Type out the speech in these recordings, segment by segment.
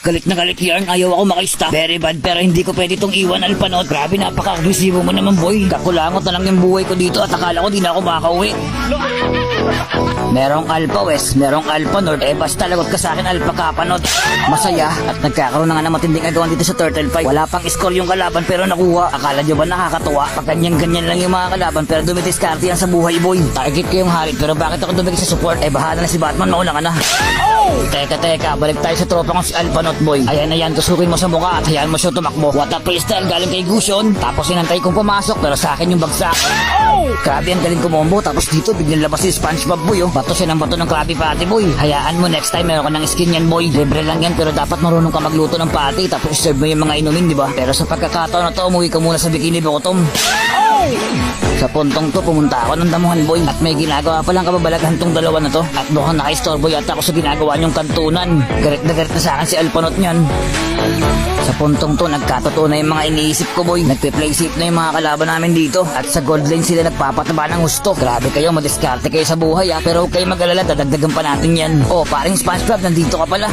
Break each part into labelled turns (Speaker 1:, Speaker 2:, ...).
Speaker 1: Galit na galit yarn, ayaw ako makaista. Very bad, pero hindi ko pwede itong iwan, Alpanot. Grabe, napaka-agresibo mo naman, boy. Kakulangot na lang yung buhay ko dito at akala ko di na ako makakauwi. Merong Alpha West, merong Alpha North. Basta lagot ka sa akin, Alpha Kapanot. Masaya at nagkakaroon na nga ng matinding agawan dito sa Turtle Fight. Wala pang score yung kalaban pero nakuha. Akala nyo ba nakakatuwa? Pag ganyan-ganyan lang yung mga kalaban pero dumitiskarte yan sa buhay, boy. Target ko yung Harit pero bakit ako dumigit sa support? Bahala na si Batman, mauna ka na. Teka, balik tayo sa tropa kong si Alpanot, boy. Ayan na yan, tusukin mo sa mukha at hayaan mo siya tumakbo. What a freestyle galing kay Gusion. Tapos inantay kong pumasok pero sa akin yung bagsak. Grabe ang galing kumombo. Tapos dito biglang labas si SpongeBob, boy. Bato siya ng bato ng Krabby Patty, boy. Hayaan mo, next time meron ka ng skin yan, boy. Libre lang yan pero dapat marunong ka magluto ng patty. Tapos serve mo yung mga inumin, di ba? Pero sa pagkakataon na to, umuwi ka muna sa Bikini Bottom. Sa puntong to, pumunta ako ng damuhan, boy. At may ginagawa palang kababalaghan tong dalawa na to. At mukhang naka-istorbo yata ako sa ginagawa niyong kantunan. Garit na sa akin si Alpanot niyan. Sa puntong to, nagkatotoo na yung mga iniisip ko, boy. Nagpe-play safe na yung mga kalaban namin dito. At sa gold lane sila nagpapataba ng gusto. Grabe kayo, madiskarte kayo sa buhay, pero huwag kayo mag-alala, dadagdagan pa natin yan. Paring SpongeBob, nandito ka pala.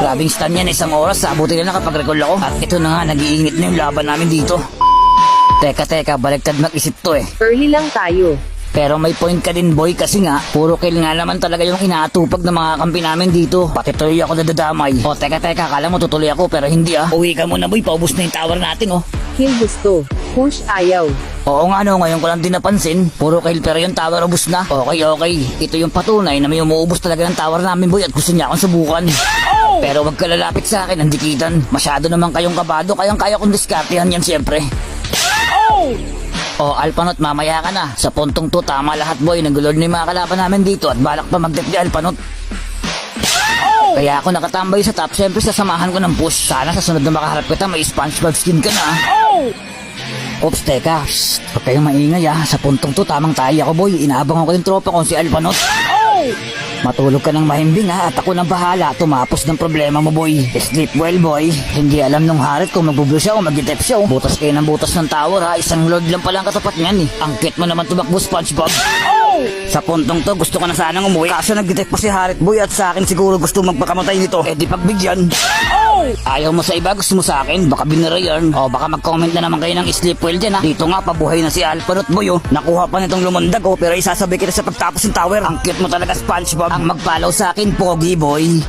Speaker 1: Grabing stun yan, isang oras, sabutin na nakapag-recall ako. At ito na nga, nag-iinit na yung laban namin dito. Teka, baliktad mag-isip to.
Speaker 2: Early lang tayo.
Speaker 1: Pero may point ka din, boy, kasi nga puro kill nga naman talaga yung inaatupag ng mga kampi namin dito. Pati tuloy ako nadadamay. Teka, kala mo tutuloy ako pero hindi Uwi ka muna, boy, paubos na yung tower natin
Speaker 2: Kill gusto. Push ayaw.
Speaker 1: Oo nga ngayon ko lang din napansin. Puro kill pero yung tower ubos na. Okay. Ito yung patunay na may umuubos talaga ng tower namin, boy, at gusto niya akong subukan. Pero wag ka lalapit sa akin, nandikitan. Masyado naman kayong kabado, kayang-kaya kong diskartehan yan siyempre. Alpanot, mamaya ka na. Sa puntong to, tama lahat, boy. Nagulod na yung mga kalaban namin dito at balak pa mag-dep di Alpanot. Kaya ako nakatambay sa top, siyempre sasamahan ko ng push. Sana sa sunod na makaharap kita, may SpongeBob skin ka na. Oops, teka. Huwag kayong maingay Sa puntong to, tamang tayo ako, boy. Inaabang ako yung tropa kong si Alpanot. Matulog ka ng mahimbing at ako nang bahala tumapos ng problema mo, boy. Sleep well, boy. Hindi alam nung Harit kung magbublo siya o mag-detep siya. Butas kayo ng butas ng tower Isang load lang pala ang katapat niyan Ang cute mo naman tumakbo, SpongeBob. Sa puntong to, gusto ko na sanang umuwi. Kaso nag-detect pa si Harit, boy, at sa akin siguro gusto magpakamatay nito. Di pagbigyan. Ayaw mo sa iba, gusto mo sa akin. Baka binira yan. Baka mag-comment na naman kayo ng sleep well dyan Dito nga, pabuhay na si Alpanot, boy Nakuha pa nitong lumundag pero isasabi kita sa pagtapos ng tower. Ang cute mo talaga, SpongeBob. Ang mag-follow sa akin, Pogi, boy.